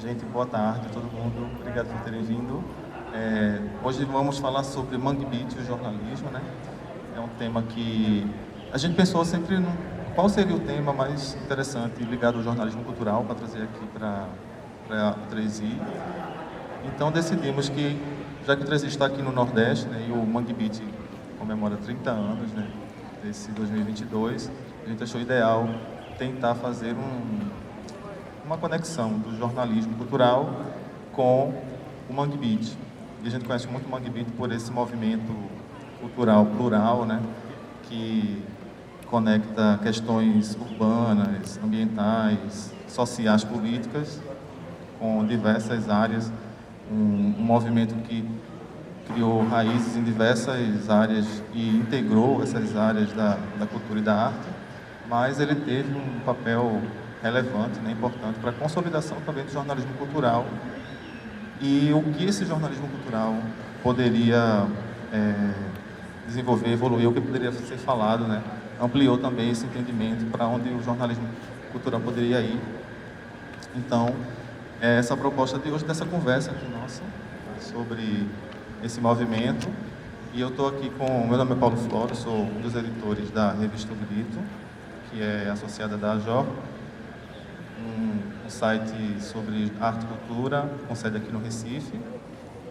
Gente, boa tarde a todo mundo, obrigado por terem vindo. Hoje vamos falar sobre Mangue Beat e o jornalismo, né? É um tema que a gente pensou sempre qual seria o tema mais interessante ligado ao jornalismo cultural para trazer aqui para o 3i. Então decidimos que, já que o 3i está aqui no Nordeste, né, e o Mangue Beat comemora 30 anos, né, desse 2022, a gente achou ideal tentar fazer uma conexão do jornalismo cultural com o Mangue Beat. E a gente conhece muito o Mangue Beat por esse movimento cultural plural, né, que conecta questões urbanas, ambientais, sociais, políticas, com diversas áreas. Um movimento que criou raízes em diversas áreas e integrou essas áreas da cultura e da arte, mas ele teve um papel relevante, né, importante para a consolidação também do jornalismo cultural e o que esse jornalismo cultural poderia desenvolver, evoluir, o que poderia ser falado, né, ampliou também esse entendimento para onde o jornalismo cultural poderia ir. Então, essa proposta de hoje, dessa conversa aqui nossa, sobre esse movimento, e eu estou aqui com, meu nome é Paulo Flores, sou um dos editores da revista O Grito, que é associada da AJOR, um site sobre arte e cultura, com sede aqui no Recife.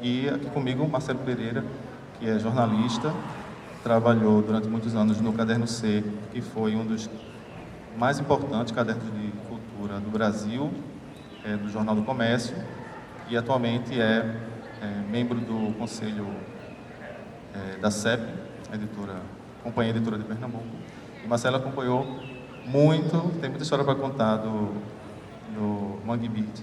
E aqui comigo o Marcelo Pereira, que é jornalista, trabalhou durante muitos anos no Caderno C, que foi um dos mais importantes cadernos de cultura do Brasil, do Jornal do Comércio, e atualmente é membro do conselho da CEP, Companhia Editora de Pernambuco. E Marcelo acompanhou muito, tem muita história para contar do Mangue Beat.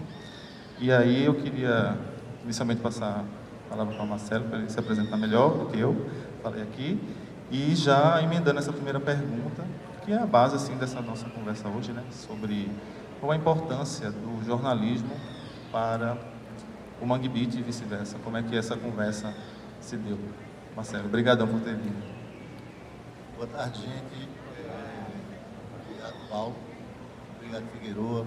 E aí eu queria inicialmente passar a palavra para o Marcelo, para ele se apresentar melhor do que eu falei aqui, e já emendando essa primeira pergunta, que é a base assim, dessa nossa conversa hoje, né, sobre qual a importância do jornalismo para o Mangue Beat e vice-versa, como é que essa conversa se deu. Marcelo, obrigadão por ter vindo. Boa tarde, gente. Obrigado, Paulo. Obrigado, Figueroa,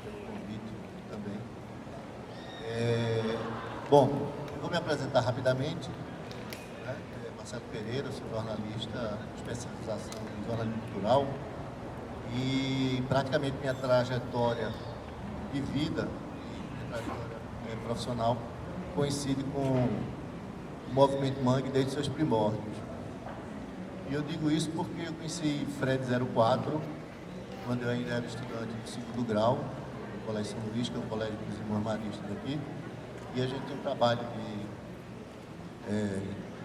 pelo convite também. Bom, eu vou me apresentar rapidamente. Né? Marcelo Pereira, sou jornalista, especialização em jornalismo cultural. E praticamente minha trajetória de vida e minha trajetória profissional coincide com o movimento Mangue desde seus primórdios. E eu digo isso porque eu conheci Fred 04, quando eu ainda era estudante do 5º grau, no Colégio São Luís, que é o colégio dos irmãos maristas daqui, e a gente tem um trabalho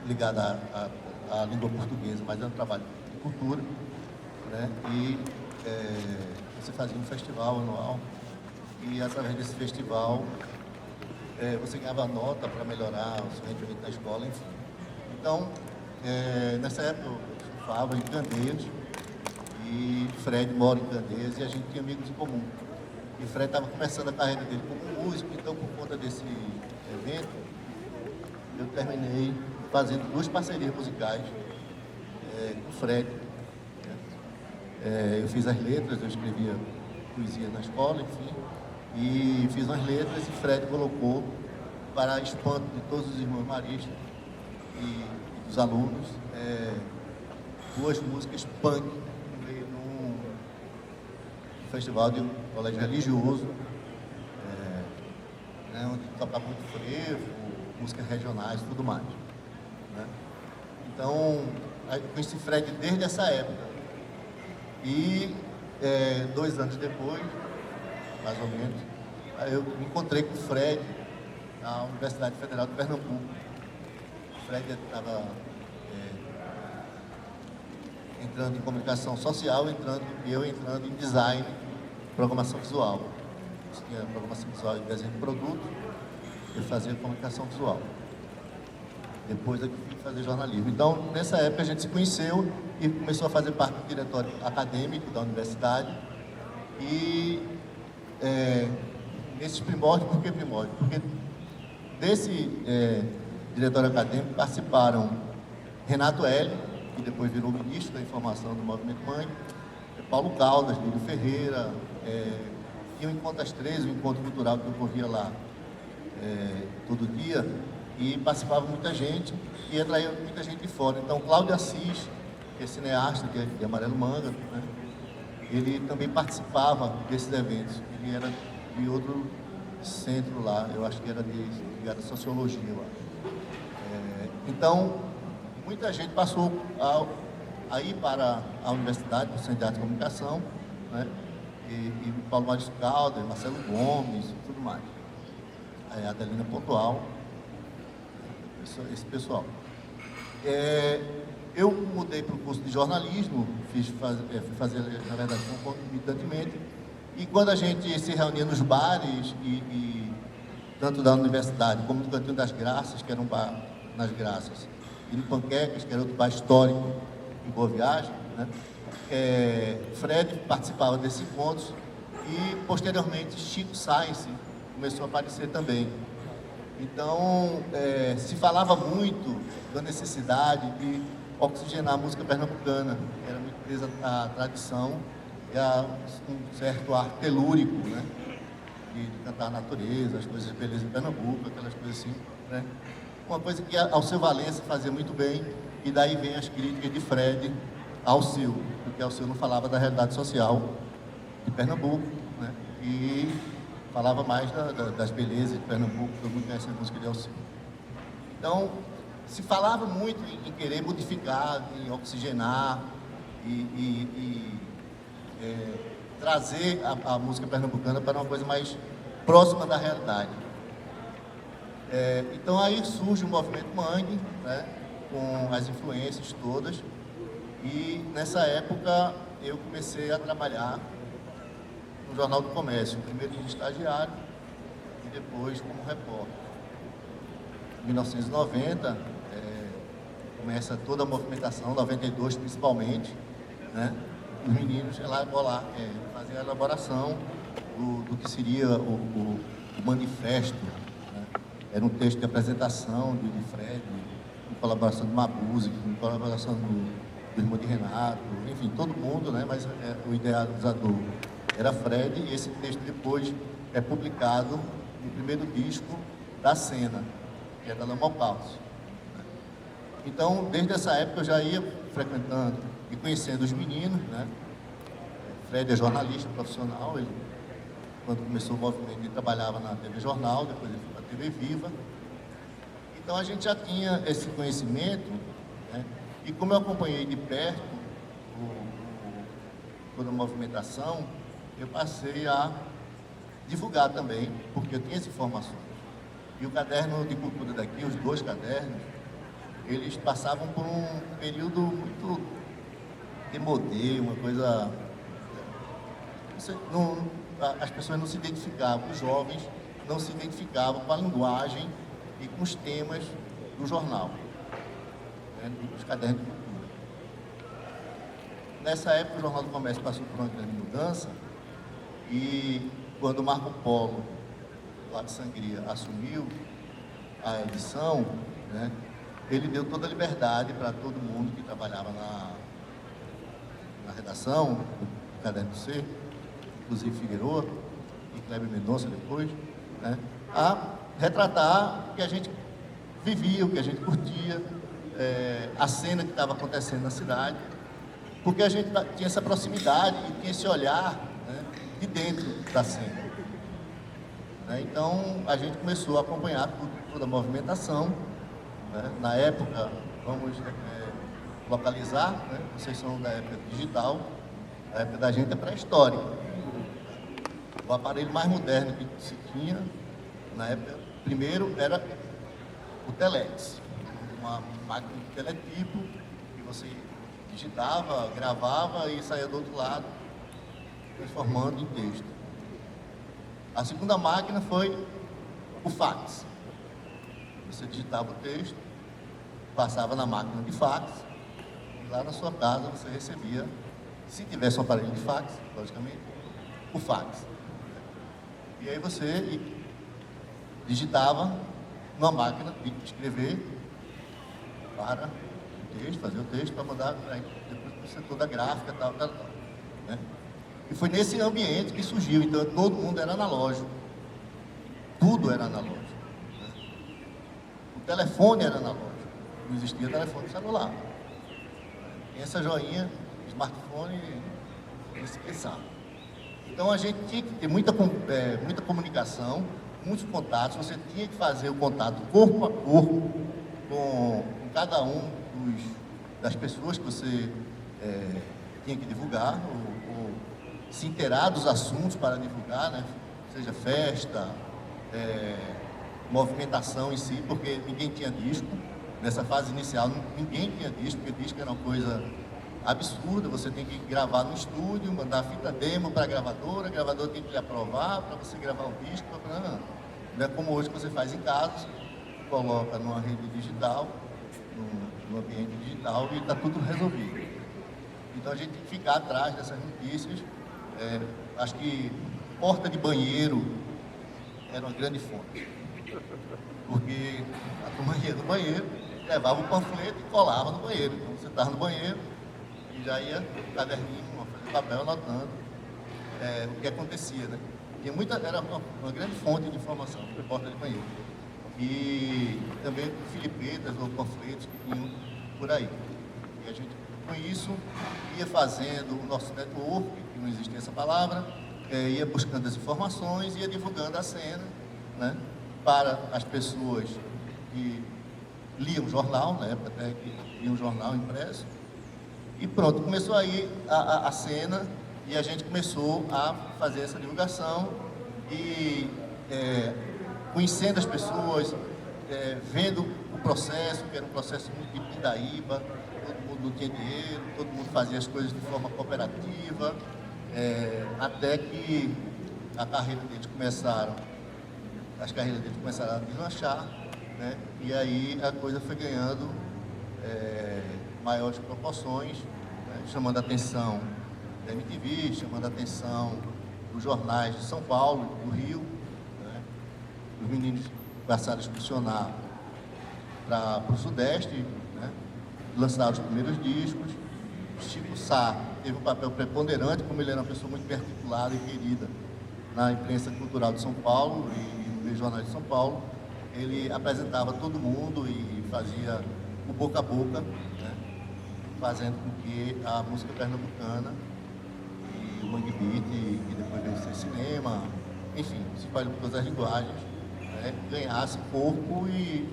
ligado à língua portuguesa, mas é um trabalho de cultura, né? E você fazia um festival anual, e através desse festival você ganhava nota para melhorar o seu rendimento na escola, enfim. Então, nessa época eu surfava em Candeias, e Fred mora em Candeias, e a gente tinha amigos em comum. E Fred estava começando a carreira dele como músico, então por conta desse evento, eu terminei fazendo 2 parcerias musicais com o Fred. Eu fiz as letras, eu escrevia poesia na escola, enfim, e fiz as letras e Fred colocou, para espanto de todos os irmãos maristas e dos alunos, 2 músicas punk num festival de um colégio religioso, onde tocava muito frevo, músicas regionais e tudo mais. Né? Então, eu conheci Fred desde essa época. E 2 anos depois, mais ou menos, eu me encontrei com o Fred na Universidade Federal de Pernambuco. O Fred estava entrando em comunicação social, e eu entrando em design, programação visual. Eu tinha programação visual e desenho de produto, eu fazia comunicação visual. Depois eu fui fazer jornalismo. Então, nessa época a gente se conheceu e começou a fazer parte do diretório acadêmico da universidade. E nesses primórdios, por que primórdios? Porque desse diretório acadêmico participaram Renato L., que depois virou ministro da Informação do Movimento Mangue, Paulo Caldas, Lírio Ferreira, tinha o Encontro às 13, o encontro cultural que ocorria lá todo dia, e participava muita gente, e atraía muita gente de fora. Então, Cláudio Assis, que é cineasta, que é de Amarelo Manga, né? Ele também participava desses eventos. Ele era de outro centro lá, eu acho que era ligado à sociologia, eu acho. Então, muita gente passou a ir para a universidade, para o Centro de Arte e Comunicação, né? E Paulo Maurício Caldas, Marcelo Gomes e tudo mais. Adelina Pontual, esse pessoal. Eu mudei para o curso de jornalismo, fui fazer, na verdade, concomitantemente, e quando a gente se reunia nos bares, tanto da universidade como no Cantinho das Graças, que era um bar nas Graças, e no Panquecas, que era outro bar histórico em Boa Viagem, né? Fred participava desses encontros e, posteriormente, Chico Sainz começou a aparecer também. Então, se falava muito da necessidade de oxigenar a música pernambucana, que era muito presa à tradição e a um certo ar telúrico, né? De cantar a natureza, as coisas de beleza de Pernambuco, aquelas coisas assim, né? Uma coisa que Alceu Valença fazia muito bem, e daí vem as críticas de Fred a Alceu, porque Alceu não falava da realidade social de Pernambuco, né? E falava mais das belezas de Pernambuco, todo mundo conhece a música de Alceu. Então, se falava muito em querer modificar, em oxigenar trazer a música pernambucana para uma coisa mais próxima da realidade. Então aí surge o movimento Mangue, né, com as influências todas, e nessa época eu comecei a trabalhar no Jornal do Comércio, primeiro como estagiário e depois como repórter. Em 1990, começa toda a movimentação, 92 principalmente, né? Os meninos faziam a elaboração do que seria o manifesto, né? Era um texto de apresentação de Fred, com colaboração de Mabuse, com colaboração do irmão de Renato, enfim, todo mundo, né? Mas o idealizador era Fred, e esse texto depois é publicado no primeiro disco da Cena, que é da Lama Paus. Então, desde essa época eu já ia frequentando e conhecendo os meninos, né? Fred é jornalista profissional, ele, quando começou o movimento, ele trabalhava na TV Jornal, depois ele foi para a TV Viva. Então a gente já tinha esse conhecimento, né? E como eu acompanhei de perto toda a movimentação, eu passei a divulgar também, porque eu tinha essas informações. E o caderno de cultura daqui, os 2 cadernos, eles passavam por um período muito demodê, uma coisa... as pessoas não se identificavam, os jovens não se identificavam com a linguagem e com os temas do jornal, né, dos cadernos de cultura. Nessa época, o Jornal do Comércio passou por uma grande mudança, e quando Marco Polo, lá de Sangria, assumiu a edição, né, ele deu toda a liberdade para todo mundo que trabalhava na redação do Caderno do C, inclusive Figueiredo e Kleber Mendonça depois, né, a retratar o que a gente vivia, o que a gente curtia, a cena que estava acontecendo na cidade, porque a gente tinha essa proximidade e tinha esse olhar, né, de dentro da cena. Então, a gente começou a acompanhar toda a movimentação, né? Na época, vamos localizar, né? Vocês são da época digital, a época da gente é pré-histórica. O aparelho mais moderno que se tinha, na época, primeiro era o Telex, uma máquina de teletipo, que você digitava, gravava e saía do outro lado, transformando em texto. A segunda máquina foi o fax. Você digitava o texto, passava na máquina de fax, e lá na sua casa você recebia, se tivesse um aparelho de fax, logicamente, o fax. E aí você digitava numa máquina de escrever para o texto, fazer o texto para mandar para depois para o setor da gráfica, tal, né? E foi nesse ambiente que surgiu, então todo mundo era analógico. Tudo era analógico. Né? O telefone era analógico. Não existia telefone celular. E essa joinha, smartphone, nem se pensar. Então a gente tinha que ter muita comunicação, muitos contatos. Você tinha que fazer o contato corpo a corpo com cada um das pessoas que você tinha que divulgar, ou se inteirar dos assuntos para divulgar, né? Seja festa, movimentação em si, porque ninguém tinha disco. Nessa fase inicial, ninguém tinha disco, porque disco era uma coisa absurda. Você tem que gravar no estúdio, mandar a fita demo para a gravadora tem que lhe aprovar para você gravar um disco. Não é como hoje que você faz em casa, você coloca numa rede digital, no ambiente digital, e está tudo resolvido. Então a gente tem que ficar atrás dessas notícias. Acho que porta de banheiro era uma grande fonte, porque a turma ia no banheiro, levava o panfleto e colava no banheiro. Então você estava no banheiro e já ia com o caderninho, uma folha de papel, anotando o que acontecia, né? Era uma grande fonte de informação, a porta de banheiro. E também filipetas ou panfletos que vinham por aí. E a gente, com isso, ia fazendo o nosso network, que não existia essa palavra, ia buscando as informações, ia divulgando a cena, né, para as pessoas que liam jornal, na época até que liam jornal impresso. E pronto, começou aí a cena, e a gente começou a fazer essa divulgação e conhecendo as pessoas, vendo o processo, que era um processo muito de pindaíba, todo mundo não tinha dinheiro, todo mundo fazia as coisas de forma cooperativa, até que as carreiras deles começaram a deslanchar, né? E aí a coisa foi ganhando maiores proporções, né? Chamando a atenção da MTV, chamando a atenção dos jornais de São Paulo, do Rio, né? Os meninos passaram a excursionar para o Sudeste, né? Lançaram os primeiros discos. Chico Sá teve um papel preponderante, como ele era uma pessoa muito bem articulada e querida na imprensa cultural de São Paulo e nos jornais de São Paulo. Ele apresentava todo mundo e fazia o boca a boca, né? Fazendo com que a música pernambucana e o Mangue Beat, que depois veio ser cinema, enfim, se espalhou por todas as linguagens, né? Ganhasse corpo e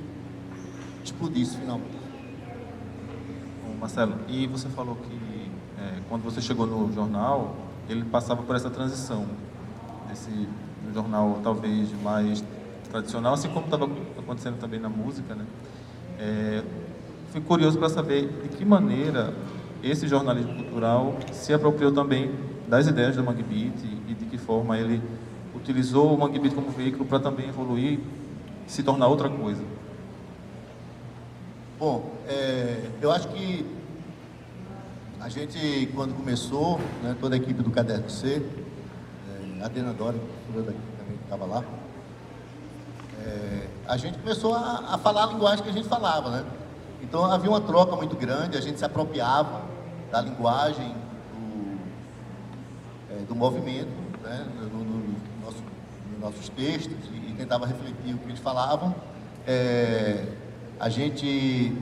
explodisse finalmente. Bom, Marcelo, e você falou que quando você chegou no jornal, ele passava por essa transição, no jornal talvez mais tradicional, assim como estava acontecendo também na música, né? Fui curioso para saber de que maneira esse jornalismo cultural se apropriou também das ideias do Mangue Beat e de que forma ele utilizou o Mangue Beat como veículo para também evoluir e se tornar outra coisa. Bom, eu acho que a gente, quando começou, né, toda a equipe do Caderno C, a Dena Dora, que também estava lá, a gente começou a falar a linguagem que a gente falava, né? Então havia uma troca muito grande, a gente se apropriava da linguagem do movimento, né, nos nossos textos e tentava refletir o que eles falavam. A gente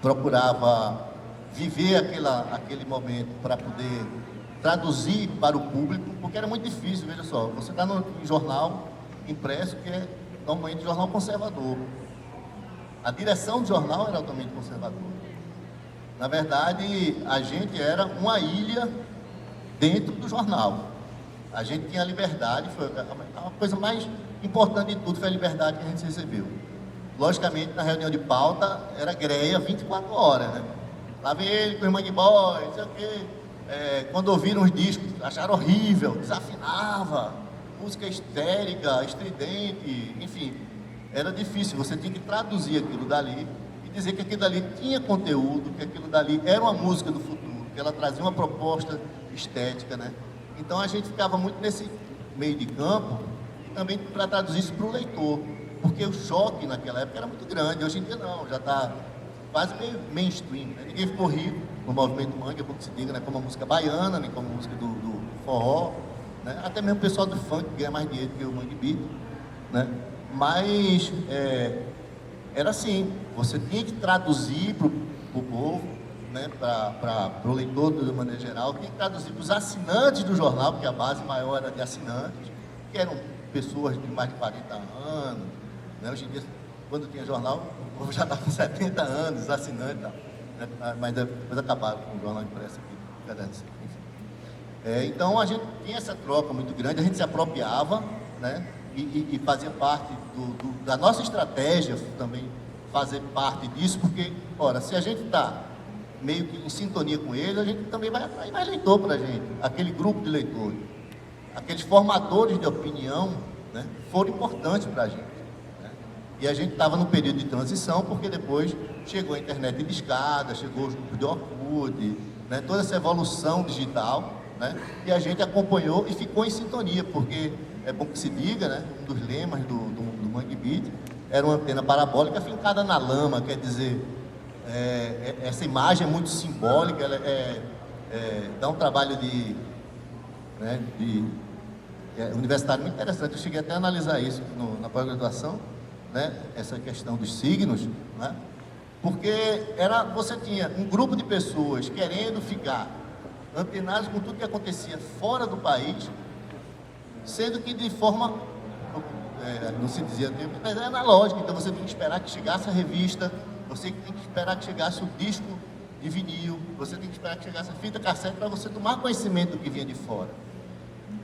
procurava viver aquele momento para poder traduzir para o público, porque era muito difícil, veja só, você está em jornal impresso, que é normalmente jornal conservador. A direção do jornal era altamente conservadora. Na verdade, a gente era uma ilha dentro do jornal. A gente tinha liberdade, a coisa mais importante de tudo foi a liberdade que a gente recebeu. Logicamente, na reunião de pauta, era greia 24 horas, né? Lá vem ele com os Mangue Boys, não sei o quê. Quando ouviram os discos, acharam horrível, desafinava, música histérica, estridente, enfim. Era difícil, você tinha que traduzir aquilo dali e dizer que aquilo dali tinha conteúdo, que aquilo dali era uma música do futuro, que ela trazia uma proposta estética, né? Então a gente ficava muito nesse meio de campo e também para traduzir isso para o leitor, porque o choque naquela época era muito grande. Hoje em dia não, já está quase meio mainstream, né? Ninguém ficou rico, no movimento mangue, é bom que se diga, né, como a música baiana, né, como a música do forró, né, até mesmo o pessoal do funk ganha mais dinheiro que o mangue beat, né, mas era assim, você tinha que traduzir para o povo, né, para o leitor de maneira geral, tinha que traduzir para os assinantes do jornal, porque a base maior era de assinantes, que eram pessoas de mais de 40 anos, né, hoje em dia, quando tinha jornal, o povo já está com 70 anos, assinantes e tal, né, mas depois acabaram com o jornal impresso aqui, enfim. Então a gente tinha essa troca muito grande, a gente se apropriava, né, e fazia parte da nossa estratégia também, fazer parte disso, porque, ora, se a gente está meio que em sintonia com ele, a gente também vai atrair mais leitor para a gente, aquele grupo de leitores, aqueles formadores de opinião, né, foram importantes para a gente, né? E a gente estava no período de transição, porque depois chegou a internet de escada, chegou os grupos de Orkut, né, toda essa evolução digital, né, e a gente acompanhou e ficou em sintonia, porque é bom que se diga, né, um dos lemas do Mangue Beat era uma antena parabólica fincada na lama, quer dizer, essa imagem é muito simbólica, ela dá um trabalho universitário muito interessante. Eu cheguei até a analisar isso na pós-graduação, né, essa questão dos signos, né, porque você tinha um grupo de pessoas querendo ficar antenados com tudo que acontecia fora do país, sendo que de forma, não se dizia tempo, mas é analógica. Então você tem que esperar que chegasse a revista, você tem que esperar que chegasse o disco de vinil, você tem que esperar que chegasse a fita cassete para você tomar conhecimento do que vinha de fora.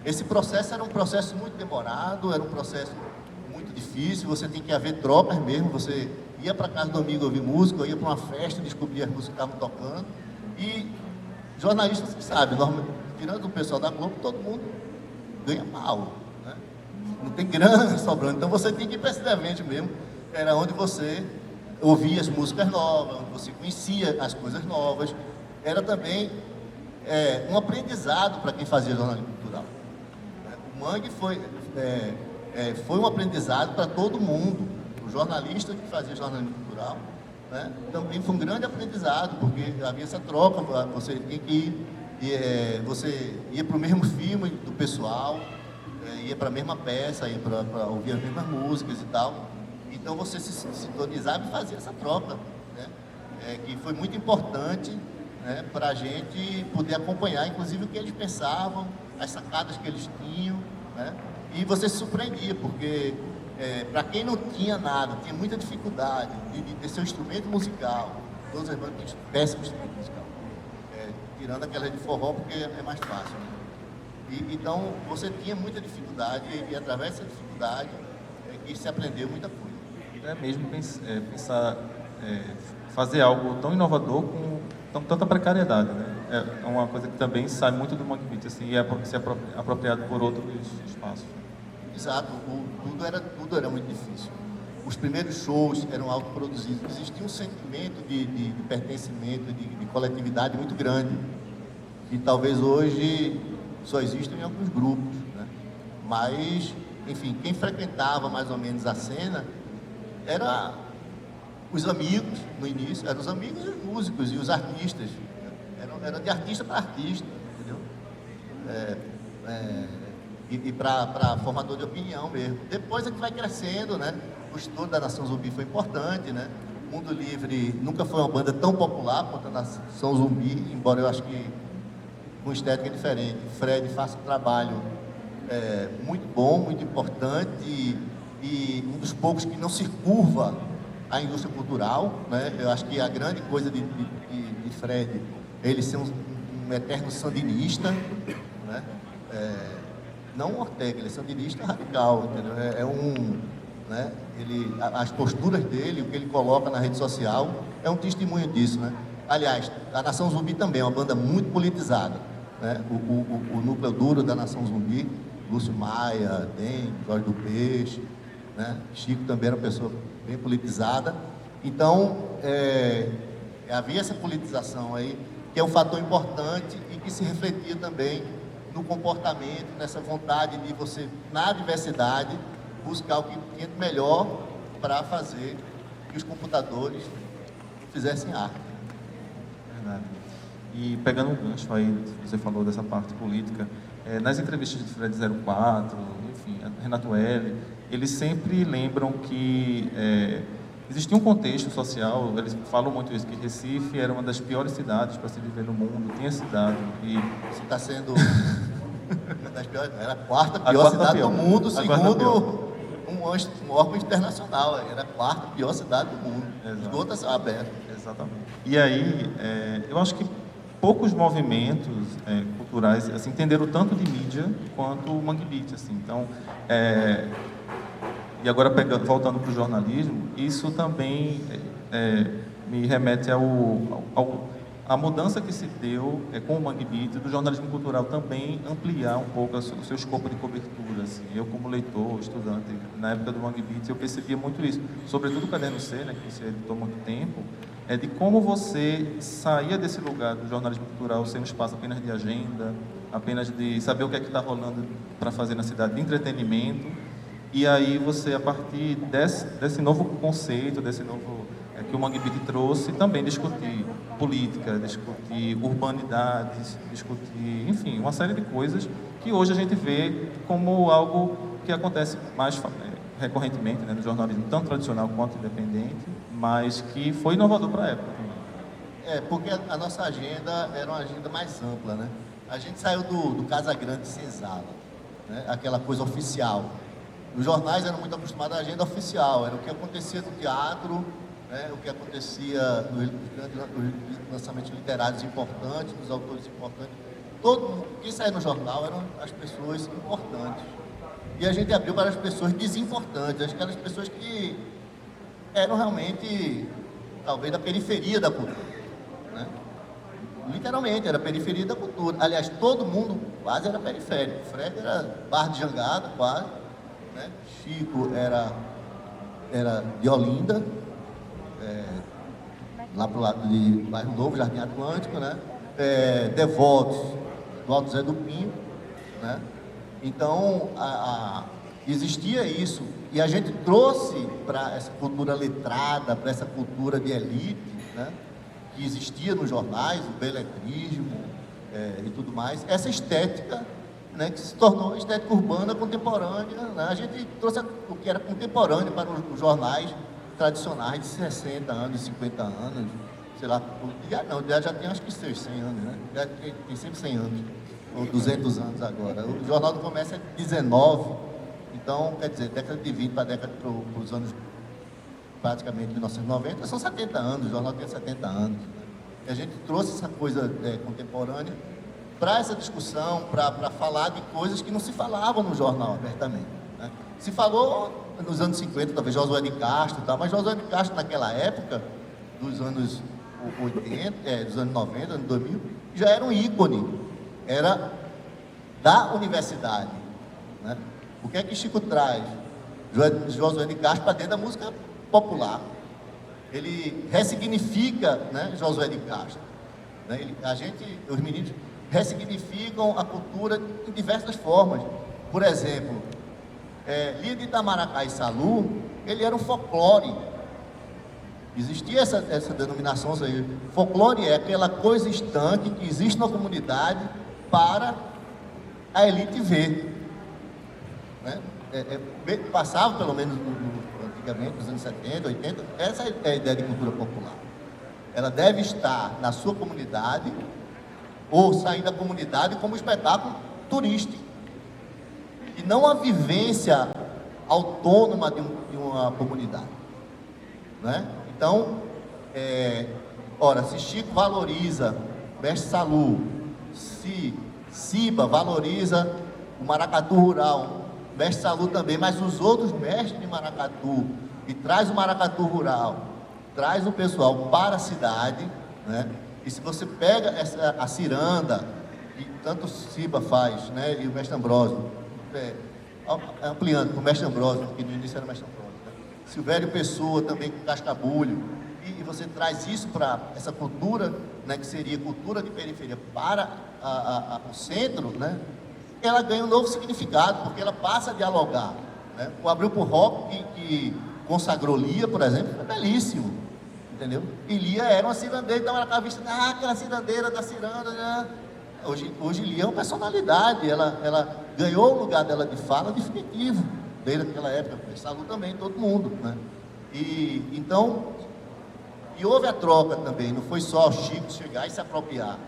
Esse processo era um processo muito demorado, era um processo muito difícil, você tem que haver trocas mesmo, você ia para casa do amigo ouvir música, ou ia para uma festa, descobrir as músicas que estavam tocando, e jornalista, você sabe, tirando o pessoal da Globo, todo mundo ganha mal, né? Não tem grana sobrando, então você tem que ir para esse evento mesmo, era onde você ouvia as músicas novas, onde você conhecia as coisas novas, era também um aprendizado para quem fazia jornalismo cultural. O Mangue foi um aprendizado para todo mundo, o jornalista que fazia jornalismo cultural, né, também foi um grande aprendizado, porque havia essa troca, você tinha que ir, você ia para o mesmo filme do pessoal, ia para a mesma peça, ia para ouvir as mesmas músicas e tal, então você se sintonizava e fazia essa troca, né, que foi muito importante, né, para a gente poder acompanhar, inclusive, o que eles pensavam, as sacadas que eles tinham, né, e você se surpreendia, porque para quem não tinha nada, tinha muita dificuldade de ter seu instrumento musical, todas as bandas têm péssimo instrumento musical, tirando aquela de forró, porque é mais fácil, né? Então você tinha muita dificuldade, e através dessa dificuldade que se aprendeu muita coisa. Mesmo pensar, fazer algo tão inovador com tanta precariedade, né? É uma coisa que também sai muito do Mangue Beat, assim, e é se apropriado por outros espaços. Exato, tudo era muito difícil. Os primeiros shows eram autoproduzidos, existia um sentimento de pertencimento, de coletividade muito grande, e talvez hoje só existam em alguns grupos, né? Mas, enfim, quem frequentava mais ou menos a cena era os amigos, no início, eram os amigos e os músicos e os artistas, era de artista para artista, entendeu? E para formador de opinião mesmo. Depois é que vai crescendo, né? O estouro da Nação Zumbi foi importante, né? Mundo Livre nunca foi uma banda tão popular quanto a Nação Zumbi, embora eu acho que com estética diferente. Fred faz um trabalho muito bom, muito importante e um dos poucos que não se curva à indústria cultural, né? Eu acho que a grande coisa de Fred é ele ser um eterno sandinista, né? Não Ortega, ele é sandinista radical, entendeu? Né? As posturas dele, o que ele coloca na rede social, é um testemunho disso, né? Aliás, a Nação Zumbi também é uma banda muito politizada, né? O núcleo duro da Nação Zumbi, Lúcio Maia, Den, Jorge do Peixe, né? Chico também era uma pessoa bem politizada. Então, havia essa politização aí, que é um fator importante e que se refletia também no comportamento, nessa vontade de você, na diversidade, buscar o que tinha de melhor para fazer que os computadores fizessem arte. Verdade. E pegando um gancho aí, você falou dessa parte política, nas entrevistas de Fred 04, enfim, Renato L, eles sempre lembram que existia um contexto social, eles falam muito isso, que Recife era uma das piores cidades para se viver no mundo, tinha cidade e... Isso está sendo uma das piores, era a quarta pior cidade do mundo, segundo um órgão internacional, era a quarta pior cidade do mundo, esgotos são abertos. Exatamente. E aí, eu acho que poucos movimentos culturais assim, entenderam tanto de mídia quanto o Mangue Beat, assim. Então, e agora voltando para o jornalismo, isso também me remete à mudança que se deu com o Mangue Beat, do jornalismo cultural também ampliar um pouco o seu escopo de cobertura. Assim. Eu, como leitor, estudante, na época do Mangue Beat, eu percebia muito isso, sobretudo o Caderno C, né, que você editou há muito tempo, de como você saía desse lugar do jornalismo cultural sem um espaço apenas de agenda, apenas de saber o que é que está rolando para fazer na cidade, de entretenimento, e aí você, a partir desse novo conceito, desse novo que o Mangue Beat trouxe, também discutir política, discutir urbanidades, discutir, enfim, uma série de coisas que hoje a gente vê como algo que acontece mais recorrentemente, né, no jornalismo, tanto tradicional quanto independente, mas que foi inovador para a época também. Porque a nossa agenda era uma agenda mais ampla, né? A gente saiu do Casa Grande Senzala, né? Aquela coisa oficial. Os jornais eram muito acostumados à agenda oficial, era o que acontecia no teatro, né? O que acontecia nos lançamentos literários importantes, nos autores importantes. Quem saía no jornal eram as pessoas importantes. E a gente abriu para as pessoas desimportantes, aquelas pessoas que eram realmente, talvez, da periferia da cultura, né? Literalmente, era a periferia da cultura. Aliás, todo mundo quase era periférico. Fred era Barra de Jangada, quase, né? Chico era de Olinda, lá para o lado de Bairro Novo, Jardim Atlântico, né? Devotos do Alto Zé do Pinho, né? Então, existia isso, e a gente trouxe para essa cultura letrada, para essa cultura de elite, né, que existia nos jornais, o beletrismo e tudo mais, essa estética, né, que se tornou estética urbana contemporânea, né? A gente trouxe o que era contemporâneo para os jornais tradicionais de 60 anos, 50 anos, sei lá, o Diário já tem acho que 100 anos, né? Já tem sempre 100 anos. Ou 200 anos agora. O Jornal do Comércio é de 19, então, quer dizer, década de 20 para década para os anos, praticamente, 1990, são 70 anos, o jornal tem 70 anos. E a gente trouxe essa coisa contemporânea para essa discussão, para falar de coisas que não se falavam no jornal abertamente, né? Se falou nos anos 50, talvez Josué de Castro, tá? Mas Josué de Castro, naquela época, dos anos 80, dos anos 90, anos 2000, já era um ícone. Era da universidade, né? O que é que Chico traz? Josué de Castro para dentro da música popular. Ele ressignifica, né, Josué de Castro, né? Os meninos ressignificam a cultura em diversas formas. Por exemplo, Lia de Itamaracá e Salu, ele era um folclore. Existia essa denominação aí. Folclore é aquela coisa estanque que existe na comunidade para a elite ver, né? Passava, pelo menos antigamente, nos anos 70, 80, essa é a ideia de cultura popular. Ela deve estar na sua comunidade ou sair da comunidade como espetáculo turístico e não a vivência autônoma de uma comunidade, né? Então, se Chico valoriza Mestre Salu, se Ciba valoriza o maracatu rural, Mestre Salu também, mas os outros mestres de maracatu, e traz o maracatu rural, traz o pessoal para a cidade, né? E se você pega a ciranda, que tanto o Ciba faz, né, e o Mestre Ambrósio, ampliando para o Mestre Ambrósio, que no início era o Mestre Ambrósio, né? Silvério Pessoa também com Cascabulho, e você traz isso para essa cultura, né, que seria cultura de periferia, para o centro, né? Ela ganha um novo significado, porque ela passa a dialogar, né? O Abril por Rock, que consagrou Lia, por exemplo, é belíssimo. entendeu? E Lia era uma cirandeira, então era aquela vista, aquela cirandeira da ciranda, né? Hoje Lia é uma personalidade, ela ganhou o lugar dela de fala definitivo, desde aquela época, Salu também, todo mundo, né? Então, houve a troca também, não foi só o Chico chegar e se apropriar,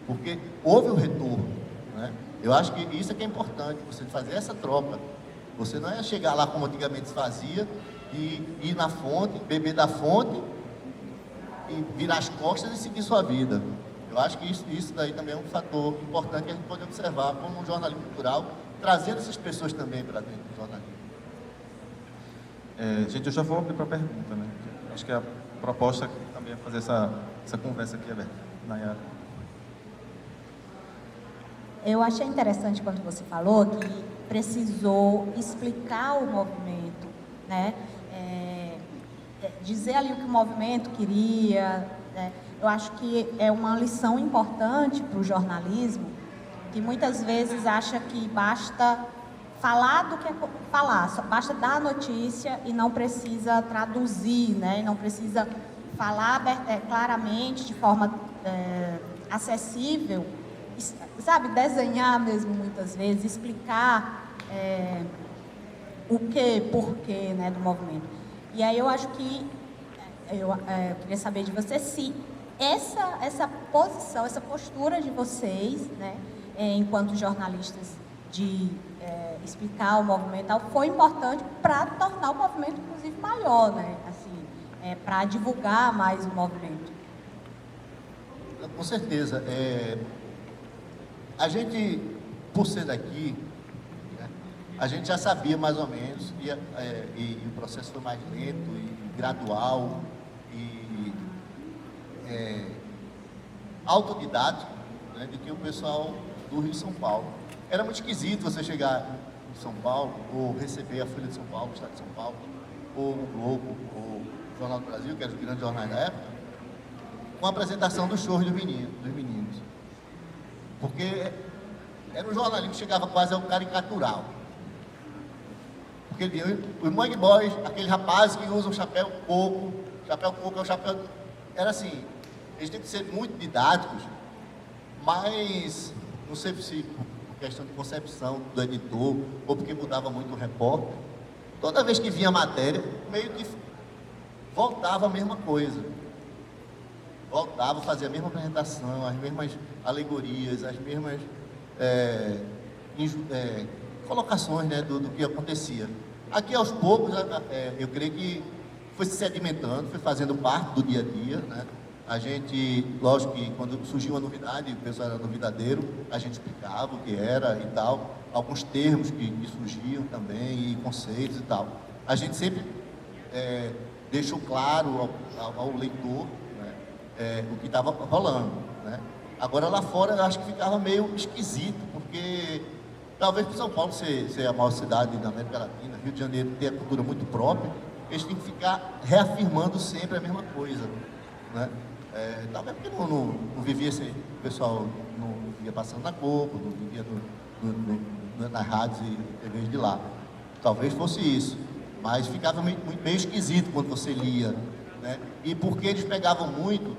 porque houve o retorno, né? Eu acho que isso é que é importante, você fazer essa troca. Você não é chegar lá como antigamente se fazia, e ir na fonte, beber da fonte, e virar as costas e seguir sua vida. Eu acho que isso daí também é um fator importante que a gente pode observar como um jornalismo cultural, trazendo essas pessoas também para dentro do jornalismo. Gente, eu já vou abrir para a pergunta, né? Acho que a proposta também é fazer essa conversa aqui aberta. Nayara. Eu achei interessante quando você falou que precisou explicar o movimento, né? Dizer ali o que o movimento queria, né? Eu acho que é uma lição importante para o jornalismo, que muitas vezes acha que basta falar do que é falar, só basta dar a notícia e não precisa traduzir, né? E não precisa falar claramente, de forma acessível, sabe, desenhar mesmo muitas vezes, explicar o que, porquê, né, do movimento. E aí eu acho que eu queria saber de você se essa posição, essa postura de vocês, né, enquanto jornalistas, de explicar o movimento, foi importante para tornar o movimento, inclusive, maior, né, assim, para divulgar mais o movimento. Com certeza. A gente, por ser daqui, né, a gente já sabia mais ou menos, e o processo foi mais lento e gradual e autodidático, né, de que o pessoal do Rio de São Paulo. Era muito esquisito você chegar em São Paulo, ou receber a Folha de São Paulo, o Estado de São Paulo, ou o Globo, ou o Jornal do Brasil, que eram os grandes jornais da época, com a apresentação dos shows dos meninos. Porque era um jornalismo que chegava quase ao caricatural. Porque os Mangue Boys, aqueles rapazes que usam chapéu coco é o chapéu... Era assim, eles têm que ser muito didáticos, mas não sei se por questão de concepção do editor, ou porque mudava muito o repórter, toda vez que vinha a matéria, meio que voltava a mesma coisa. Voltava, fazia a mesma apresentação, as mesmas alegorias, as mesmas colocações, né, do que acontecia. Aqui, aos poucos, eu creio que foi se sedimentando, foi fazendo parte do dia a dia, né? A gente, lógico que quando surgiu uma novidade, o pessoal era novidadeiro, a gente explicava o que era e tal, alguns termos que surgiam também, e conceitos e tal. A gente sempre deixou claro ao leitor, né, o que estava rolando, né? Agora lá fora eu acho que ficava meio esquisito, porque talvez por São Paulo ser a maior cidade da América Latina, Rio de Janeiro ter a cultura muito própria, eles têm que ficar reafirmando sempre a mesma coisa, né? Talvez porque não vivia esse pessoal, não vivia passando na Globo, não vivia nas rádios e TVs de lá. Talvez fosse isso, mas ficava meio esquisito quando você lia, né? E porque eles pegavam muito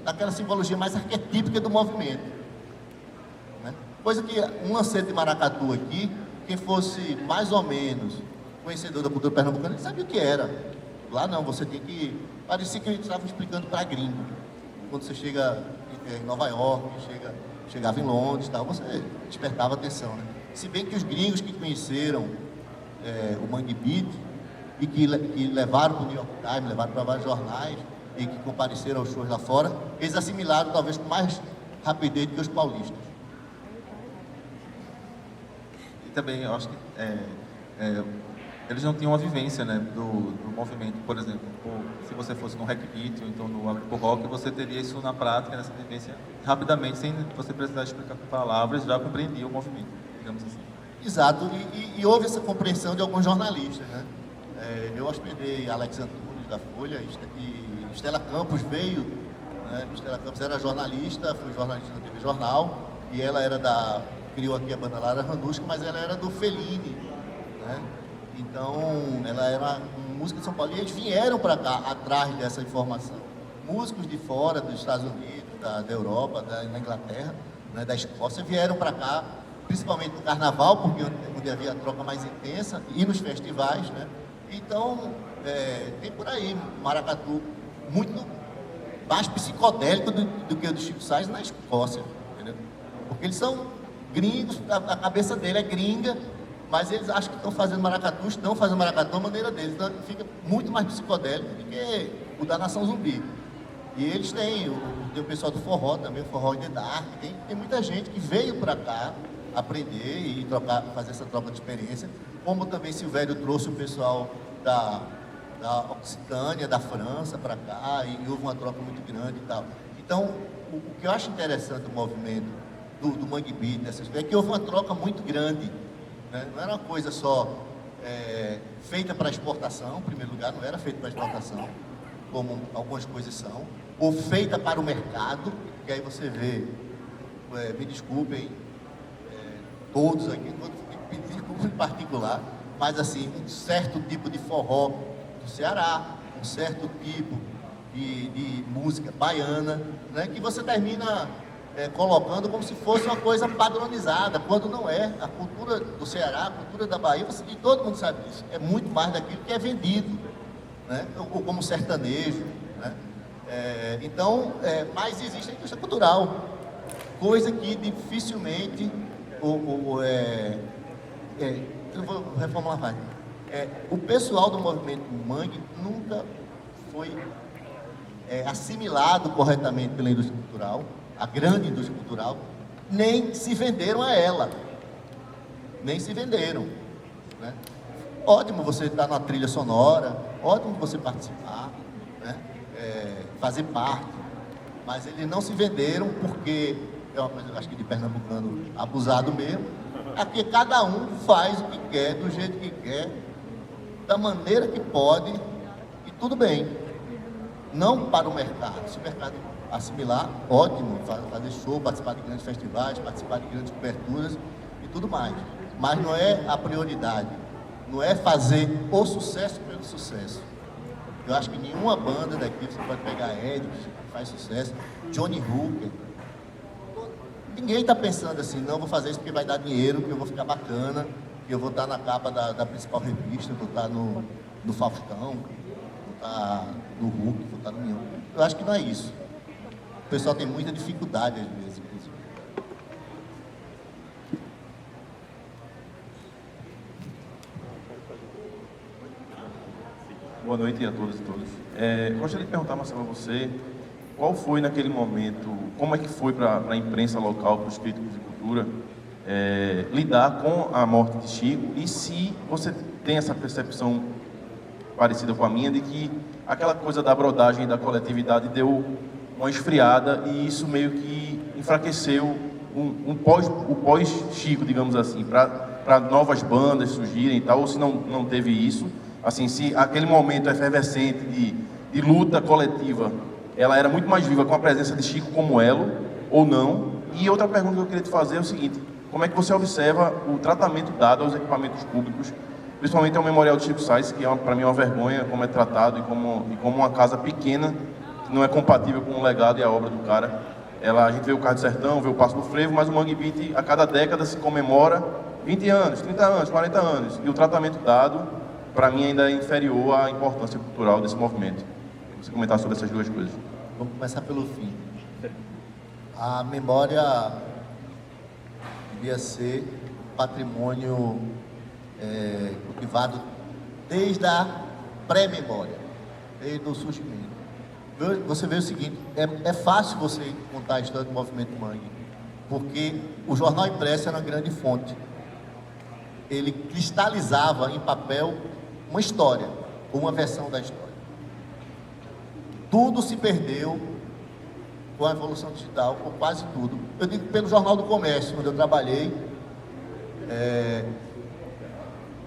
daquela simbologia mais arquetípica do movimento, né? Coisa que um lanceiro de maracatu aqui, quem fosse mais ou menos conhecedor da cultura pernambucana, ele sabia o que era. Lá não, você tem que... Parecia que eles estavam explicando para gringo. Quando você chega em Nova York, chegava em Londres, tal, você despertava atenção, né? Se bem que os gringos que conheceram o Mangue Beat e que levaram para o New York Times, levaram para vários jornais e que compareceram aos shows lá fora, eles assimilaram talvez com mais rapidez do que os paulistas. E também, eu acho que eles não tinham uma vivência, né, do movimento. Por exemplo, se você fosse no Hackbeat ou então no Agripo Rock, você teria isso na prática, nessa vivência, rapidamente, sem você precisar explicar com palavras, já compreendia o movimento, digamos assim. Exato, e houve essa compreensão de alguns jornalistas, né? Eu hospedei Alex Antunes, da Folha, e Estela Campos veio, né? Estela Campos era jornalista, foi jornalista da TV Jornal, e ela criou aqui a banda Lara Ranusca, mas ela era do Fellini, né? Então, ela era um música de São Paulo. E eles vieram para cá atrás dessa informação. Músicos de fora, dos Estados Unidos, da Europa, da Inglaterra, né, da Escócia, vieram para cá, principalmente no carnaval, porque onde havia a troca mais intensa, e nos festivais, né? Então, tem por aí maracatu muito mais psicodélico do que o do Chico Sainz na Escócia, entendeu? Porque eles são gringos, a cabeça dele é gringa, mas eles acham que estão fazendo maracatu à maneira deles, então fica muito mais psicodélico do que o da Nação Zumbi. E eles têm o pessoal do forró também, o forró in the dark, tem muita gente que veio para cá aprender e fazer essa troca de experiência, como também Silvério trouxe o pessoal da Occitânia, da França para cá, e houve uma troca muito grande e tal. Então, o que eu acho interessante do movimento do Mangue Beat, é que houve uma troca muito grande, né? Não era uma coisa só feita para exportação, em primeiro lugar, não era feita para exportação, como algumas coisas são, ou feita para o mercado, que aí você vê, me desculpem, todos aqui, me desculpem em particular, mas assim, um certo tipo de forró do Ceará, um certo tipo de música baiana, né, que você termina colocando como se fosse uma coisa padronizada, quando não é. A cultura do Ceará, a cultura da Bahia, e todo mundo sabe disso, é muito mais daquilo que é vendido, né, ou como sertanejo, né? Então, mas existe a indústria cultural, coisa que dificilmente eu vou reformular mais. O pessoal do movimento Mangue nunca foi assimilado corretamente pela indústria cultural, a grande indústria cultural, nem se venderam a ela. Nem se venderam, né? Ótimo você estar na trilha sonora, ótimo você participar, né? Fazer parte, mas eles não se venderam porque é uma coisa, acho que de pernambucano abusado mesmo, é porque cada um faz o que quer, do jeito que quer, da maneira que pode, e tudo bem. Não para o mercado. Se o mercado assimilar, ótimo, fazer show, participar de grandes festivais, participar de grandes coberturas e tudo mais. Mas não é a prioridade, não é fazer o sucesso pelo sucesso. Eu acho que nenhuma banda daqui, você pode pegar Ed, que faz sucesso, Johnny Hooker, ninguém está pensando assim, não, vou fazer isso porque vai dar dinheiro, que eu vou ficar bacana, que eu vou estar na capa da principal revista, vou estar no Faustão, vou estar no Hulk, vou estar no Mion. Eu acho que não é isso. O pessoal tem muita dificuldade às vezes, inclusive. Boa noite a todos e todas. Gostaria de perguntar, Marcelo, a você, qual foi naquele momento, como é que foi para a imprensa local, para os críticos de cultura, lidar com a morte de Chico, e se você tem essa percepção parecida com a minha, de que aquela coisa da brodagem da coletividade deu uma esfriada e isso meio que enfraqueceu o pós-Chico, digamos assim, para novas bandas surgirem e tal, ou se não teve isso, assim, se aquele momento efervescente de luta coletiva, ela era muito mais viva com a presença de Chico como elo, ou não. E outra pergunta que eu queria te fazer é o seguinte: como é que você observa o tratamento dado aos equipamentos públicos, principalmente ao Memorial de Chico Sainz, que para mim é uma vergonha como é tratado e como uma casa pequena, que não é compatível com o legado e a obra do cara. A gente vê o Carro do Sertão, vê o Passo do Frevo, mas o Mangue Beat, a cada década se comemora 20 anos, 30 anos, 40 anos. E o tratamento dado, para mim, ainda é inferior à importância cultural desse movimento. Você comentar sobre essas duas coisas. Vamos começar pelo fim. A memória devia ser patrimônio cultivado desde a pré-memória, desde o surgimento. Você vê o seguinte, é fácil você contar a história do movimento Mangue, porque o jornal impresso era uma grande fonte. Ele cristalizava em papel uma história, ou uma versão da história. Tudo se perdeu com a evolução digital, ou quase tudo. Eu digo pelo Jornal do Comércio, onde eu trabalhei,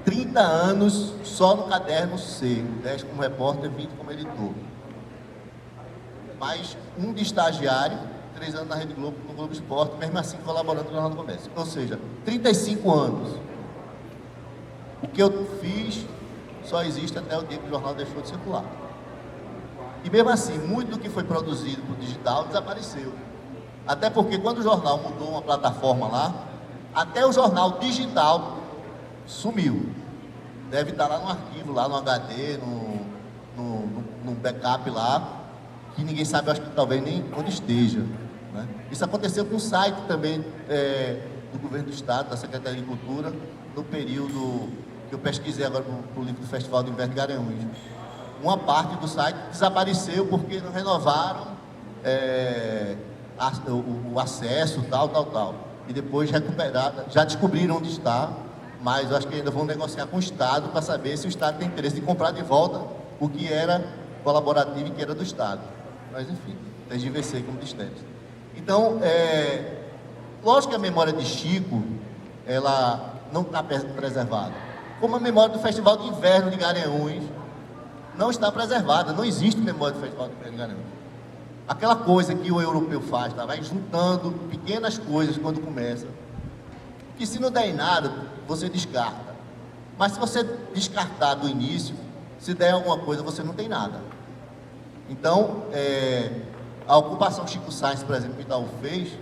30 anos só no caderno C, 10 como repórter, 20 como editor. Mais um de estagiário, 3 anos na Rede Globo, no Globo Esporte, mesmo assim colaborando no Jornal do Comércio. Ou seja, 35 anos. O que eu fiz só existe até o dia que o jornal deixou de circular. E mesmo assim, muito do que foi produzido para o digital desapareceu. Até porque quando o jornal mudou uma plataforma lá, até o jornal digital sumiu. Deve estar lá no arquivo, lá no HD, no backup lá, que ninguém sabe, acho que talvez nem onde esteja, né? Isso aconteceu com o site também do Governo do Estado, da Secretaria de Cultura, no período que eu pesquisei agora para o livro do Festival do Inverno de Garanhuns. Uma parte do site desapareceu porque não renovaram o acesso, tal. E depois recuperaram, já descobriram onde está, mas eu acho que ainda vão negociar com o Estado para saber se o Estado tem interesse de comprar de volta o que era colaborativo e que era do Estado. Mas, enfim, desdiversifiquei como distante. Então, lógico que a memória de Chico, ela não está preservada. Como a memória do Festival de Inverno de Garanhuns não está preservada. Não existe memória do Festival de Inverno de Garanhuns. Aquela coisa que o europeu faz, tá? Vai juntando pequenas coisas quando começa, que se não der em nada, você descarta. Mas se você descartar do início, se der alguma coisa, você não tem nada. Então, a ocupação Chico Sainz, por exemplo, que o Itaú fez,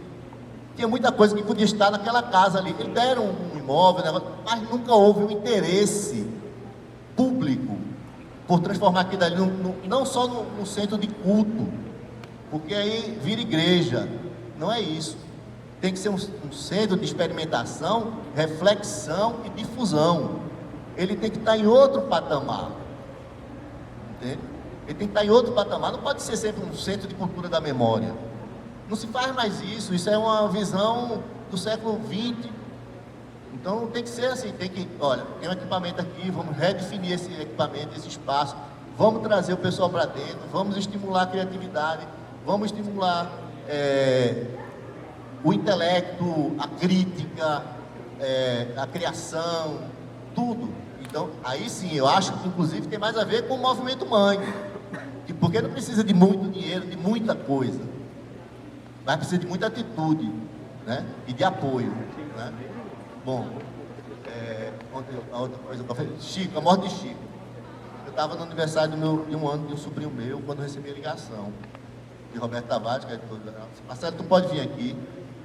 tinha muita coisa que podia estar naquela casa ali. Eles deram um imóvel, mas nunca houve um interesse público por transformar aquilo ali não só no centro de culto, porque aí vira igreja. Não é isso. Tem que ser um centro de experimentação, reflexão e difusão. Ele tem que estar em outro patamar. Entende? Ele tem que estar em outro patamar. Não pode ser sempre um centro de cultura da memória. Não se faz mais isso. Isso é uma visão do século XX. Então tem que ser assim. Olha, tem um equipamento aqui, vamos redefinir esse equipamento, esse espaço. Vamos trazer o pessoal para dentro. Vamos estimular a criatividade. Vamos estimular o intelecto, a crítica, a criação, tudo. Então, aí sim, eu acho que inclusive tem mais a ver com o movimento mãe. Porque não precisa de muito dinheiro, de muita coisa. Mas precisa de muita atitude, né? E de apoio, né? Bom, a outra coisa que eu falei, Chico, a morte de Chico. Eu estava no aniversário de um ano de um sobrinho meu, quando eu recebi a ligação de Roberto Tavares, que é editor do jornal. Marcelo, tu pode vir aqui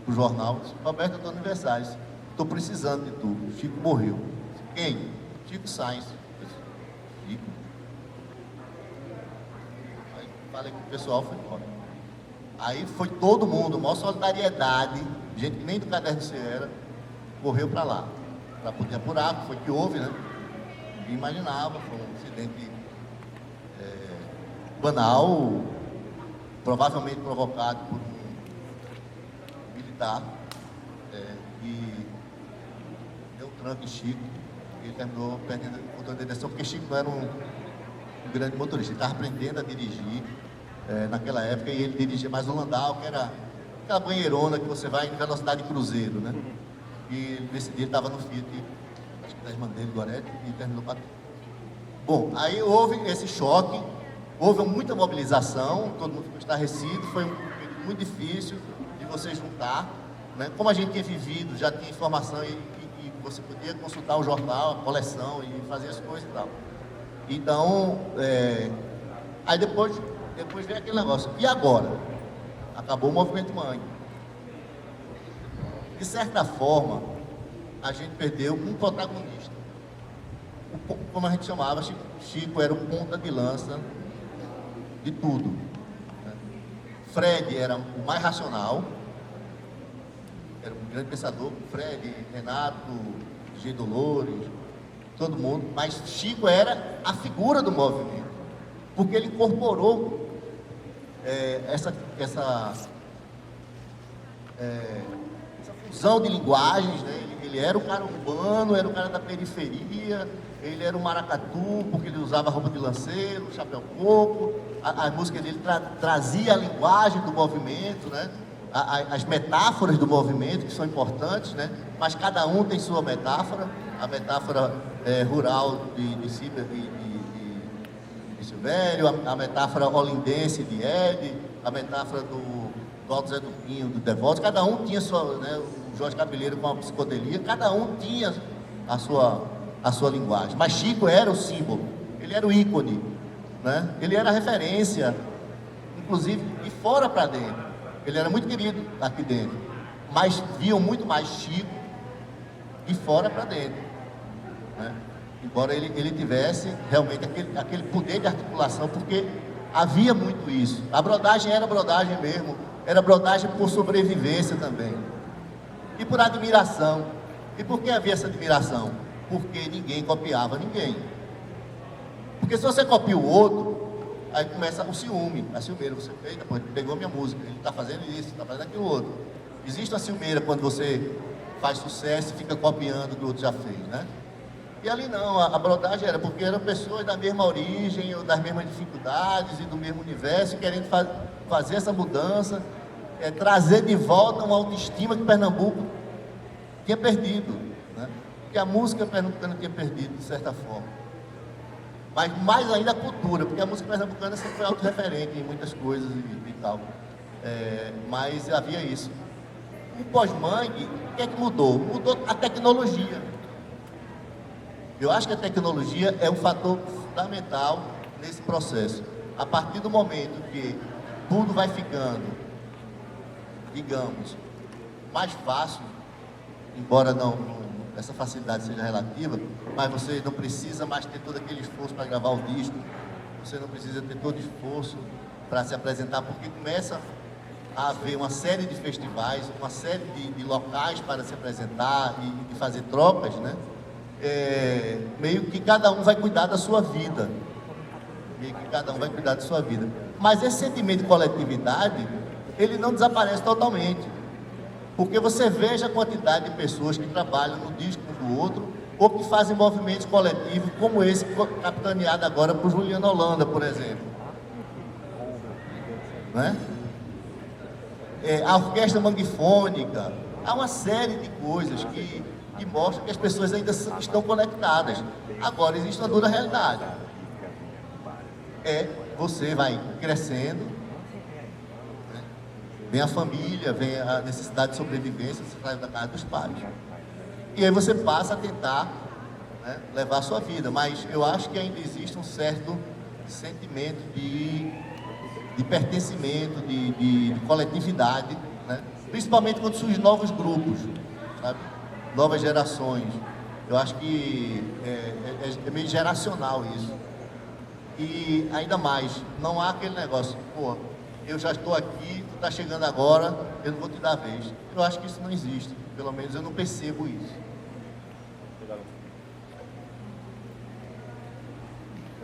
pro jornal? Roberto, eu estou no aniversário. Estou precisando de tu. Chico morreu. Quem? Chico Sainz. Chico. Aí falei com o pessoal, foi embora. Aí foi todo mundo, maior solidariedade, gente que nem do caderno você era, correu para lá, para poder apurar, foi que houve, né? Ninguém imaginava, foi um acidente banal, provavelmente provocado por um militar, e deu um tranco em Chico, e ele terminou perdendo o controle da direção, porque Chico não era um grande motorista, ele estava aprendendo a dirigir naquela época, e ele dirigia mais um Landau, que era aquela banheirona que você vai em velocidade de cruzeiro, né? E nesse dia ele estava no Fiat, acho que da irmã dele, Gorete, e terminou batendo. Bom, aí houve esse choque, houve muita mobilização, todo mundo ficou estarrecido, foi um período muito difícil de você juntar, né? Como a gente tinha vivido, já tinha informação e você podia consultar o jornal, a coleção e fazer as coisas e tal. Então, aí depois veio aquele negócio. E agora? Acabou o movimento mãe. De certa forma, a gente perdeu um protagonista. Como a gente chamava, Chico era o ponta de lança de tudo, né? Fred era o mais racional, era um grande pensador. Fred, Renato, G. Dolores, todo mundo. Mas Chico era a figura do movimento, porque ele incorporou essa fusão de linguagens, né? Ele era o cara urbano, era o cara da periferia, ele era o maracatu, porque ele usava roupa de lanceiro, chapéu coco, a música dele trazia a linguagem do movimento, né? As metáforas do movimento, que são importantes, né? Mas cada um tem sua metáfora, a metáfora rural de Silvério, a metáfora olindense de Ed, a metáfora do Alto Zé do Pinho, do Devoto, cada um tinha sua, né? O Jorge Cabeleiro com a psicodelia, cada um tinha a a sua linguagem. Mas Chico era o símbolo, ele era o ícone, né? Ele era a referência, inclusive de fora para dentro. Ele era muito querido aqui dentro, mas viam muito mais Chico de fora para dentro, né? Embora ele tivesse realmente aquele poder de articulação, porque havia muito isso. A brodagem era brodagem mesmo, era brodagem por sobrevivência também. E por admiração. E por que havia essa admiração? Porque ninguém copiava ninguém. Porque se você copia o outro, aí começa o ciúme, a ciumeira. Você, eita, pô, ele pegou minha música, ele está fazendo isso, está fazendo aquilo outro. Existe a ciumeira quando você faz sucesso e fica copiando o que o outro já fez, né? E ali não, a brodagem era porque eram pessoas da mesma origem, ou das mesmas dificuldades e do mesmo universo, querendo fazer essa mudança, trazer de volta uma autoestima que Pernambuco tinha perdido, né? Que a música pernambucana tinha perdido, de certa forma. Mas mais ainda a cultura, porque a música pernambucana sempre foi autorreferente em muitas coisas e tal. Mas havia isso. O pós-mangue, o que é que mudou? Mudou a tecnologia. Eu acho que a tecnologia é um fator fundamental nesse processo. A partir do momento que tudo vai ficando, digamos, mais fácil, embora essa facilidade seja relativa, mas você não precisa mais ter todo aquele esforço para gravar o disco, você não precisa ter todo esforço para se apresentar, porque começa a haver uma série de festivais, uma série de locais para se apresentar e de fazer trocas, né? Meio que cada um vai cuidar da sua vida. Mas esse sentimento de coletividade, ele não desaparece totalmente. Porque você veja a quantidade de pessoas que trabalham no disco um do outro, ou que fazem movimentos coletivos, como esse capitaneado agora por Juliano Holanda, por exemplo. Né? A orquestra manguifônica, há uma série de coisas que mostram que as pessoas ainda estão conectadas. Agora existe uma dura realidade. Você vai crescendo, né? Vem a família, vem a necessidade de sobrevivência, você sai da casa dos pais. E aí você passa a tentar, né, levar a sua vida. Mas eu acho que ainda existe um certo sentimento de pertencimento, de coletividade, né? Principalmente quando surgem novos grupos, sabe? Novas gerações. Eu acho que é meio geracional isso. E ainda mais, não há aquele negócio, pô, eu já estou aqui, tu está chegando agora, eu não vou te dar a vez. Eu acho que isso não existe, pelo menos eu não percebo isso.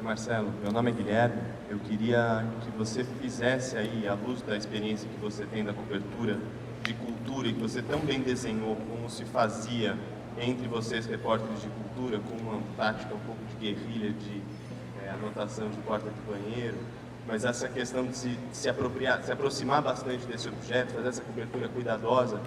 Marcelo, meu nome é Guilherme. Eu queria que você fizesse aí, à luz da experiência que você tem da cobertura de cultura e que você tão bem desenhou como se fazia entre vocês, repórteres de cultura, com uma tática um pouco de guerrilha, de anotação de porta de banheiro, mas essa questão de se aproximar bastante desse objeto, fazer essa cobertura cuidadosa.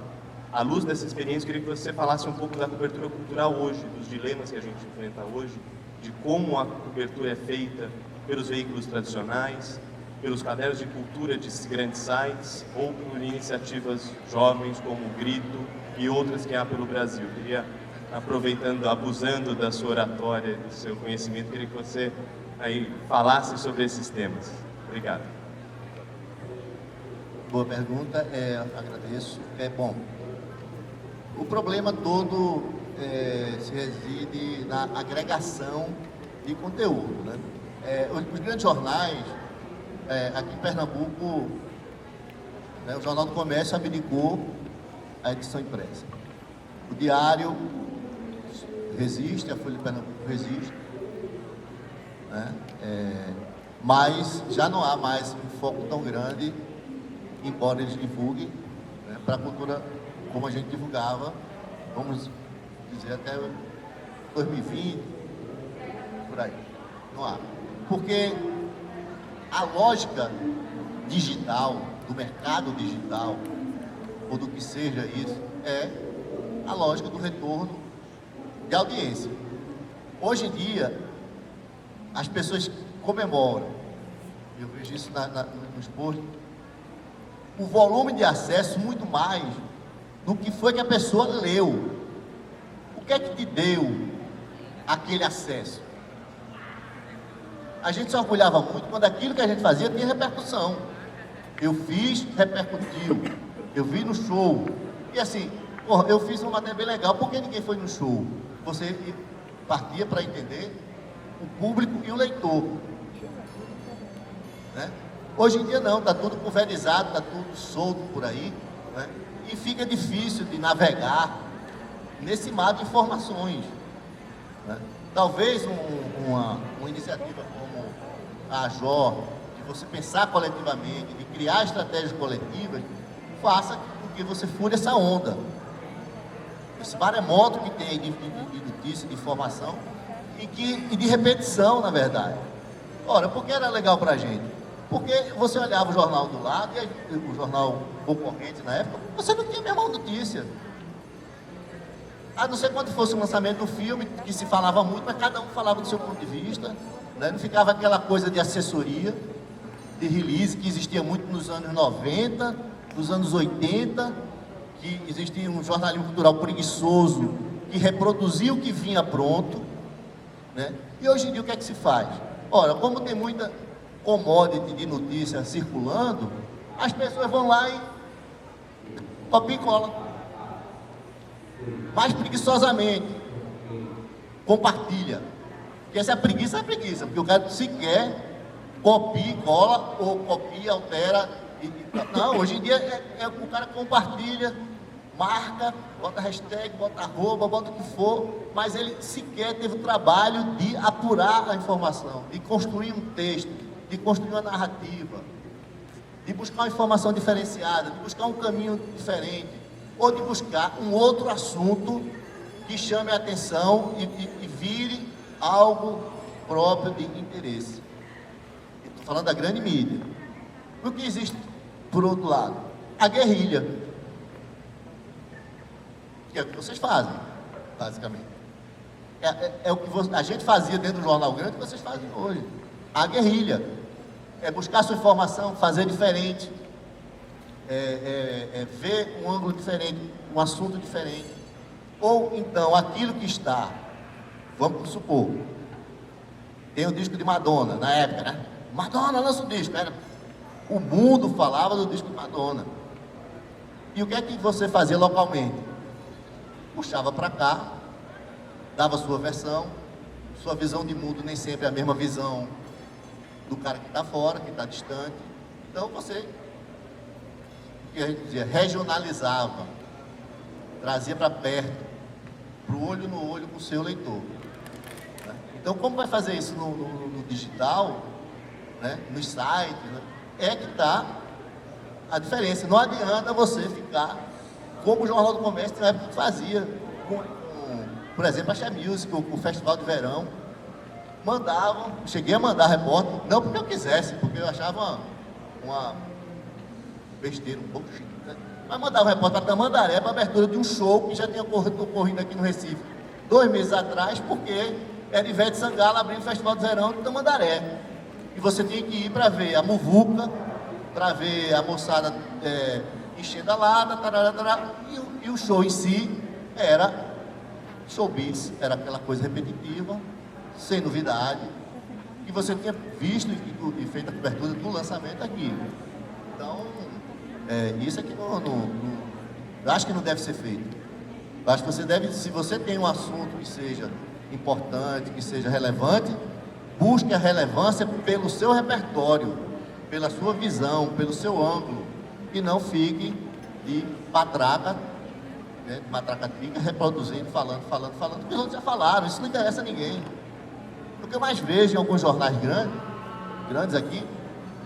À luz dessa experiência, eu queria que você falasse um pouco da cobertura cultural hoje, dos dilemas que a gente enfrenta hoje, de como a cobertura é feita pelos veículos tradicionais, pelos cadernos de cultura de grandes sites ou por iniciativas jovens como o Grito e outras que há pelo Brasil. Eu queria, aproveitando, abusando da sua oratória, do seu conhecimento, queria que você aí falasse sobre esses temas. Obrigado. Boa pergunta, agradeço. Bom, o problema todo se reside na agregação de conteúdo, né? Os grandes jornais, aqui em Pernambuco, né, o Jornal do Comércio abdicou a edição impressa. O Diário resiste, a Folha de Pernambuco resiste, né? Mas já não há mais um foco tão grande, embora eles divulguem, né, para a cultura como a gente divulgava, vamos dizer, até 2020, por aí. Não há. Porque a lógica digital, do mercado digital, ou do que seja isso, é a lógica do retorno de audiência. Hoje em dia, as pessoas comemoram, eu vejo isso nos posts, o volume de acesso muito mais do que foi que a pessoa leu. O que é que te deu aquele acesso. A gente se orgulhava muito quando aquilo que a gente fazia tinha repercussão. Eu fiz, repercutiu. Eu vi no show. E assim, porra, eu fiz uma matéria bem legal. Por que ninguém foi no show? Você partia para entender o público e o leitor. Né? Hoje em dia não, está tudo pulverizado, está tudo solto por aí. Né? E fica difícil de navegar nesse mar de informações. Né? Talvez uma iniciativa como a AJOR, de você pensar coletivamente, de criar estratégias coletivas, faça com que você fure essa onda. Esse maremoto que tem de notícia, de informação e de repetição, na verdade. Ora, por que era legal para a gente? Porque você olhava o jornal do lado, e o jornal concorrente na época, você não tinha a mesma notícia. A não ser quando fosse o lançamento do filme, que se falava muito, mas cada um falava do seu ponto de vista, né? Não ficava aquela coisa de assessoria, de release, que existia muito nos anos 90, nos anos 80, que existia um jornalismo cultural preguiçoso, que reproduzia o que vinha pronto, né? E hoje em dia o que é que se faz? Ora, como tem muita commodity de notícia circulando, as pessoas vão lá e copia e cola. Mais preguiçosamente, compartilha. Porque essa preguiça é preguiça, porque o cara sequer copia e cola, ou copia, altera. Não, hoje em dia o cara compartilha, marca, bota hashtag, bota arroba, bota o que for, mas ele sequer teve o trabalho de apurar a informação, de construir um texto, de construir uma narrativa, de buscar uma informação diferenciada, de buscar um caminho diferente, ou de buscar um outro assunto que chame a atenção e vire algo próprio de interesse. Estou falando da grande mídia. O que existe, por outro lado? A guerrilha. Que é o que vocês fazem, basicamente. É o que a gente fazia dentro do Jornal Grande que vocês fazem hoje. A guerrilha. É buscar sua informação, fazer diferente. Ver um ângulo diferente, um assunto diferente. Ou então, aquilo que está, vamos supor, tem o disco de Madonna, na época, né? Madonna lança o disco. O mundo falava do disco de Madonna. E o que é que você fazia localmente? Puxava para cá, dava sua versão, sua visão de mundo nem sempre é a mesma visão do cara que está fora, que está distante. Então você, o que a gente dizia, regionalizava, trazia para perto, para o olho no olho com o seu leitor. Né? Então, como vai fazer isso no digital, né? Nos sites, né? É que está a diferença. Não adianta você ficar como o Jornal do Comércio na época que fazia, por exemplo, a Xé Music, o Festival de Verão, mandavam, cheguei a mandar repórter, não porque eu quisesse, porque eu achava uma besteira, um pouco chique, né? Mas mandava um repórter para Tamandaré para a abertura de um show que já tinha ocorrido aqui no Recife 2 meses atrás, porque era Ivete Sangalo abrindo o Festival de Verão de Tamandaré. E você tinha que ir para ver a muvuca, para ver a moçada enchendo a lata, e o show em si era showbiz, era aquela coisa repetitiva, sem novidade, que você tinha visto e feito a cobertura do lançamento aqui. Então, isso aqui eu acho que não deve ser feito. Eu acho que você deve, se você tem um assunto que seja importante, que seja relevante, busque a relevância pelo seu repertório, pela sua visão, pelo seu ângulo, e não fique de matraca, né, matraca-tica, reproduzindo, falando, porque os outros já falaram, isso não interessa a ninguém. O que eu mais vejo em alguns jornais grandes aqui,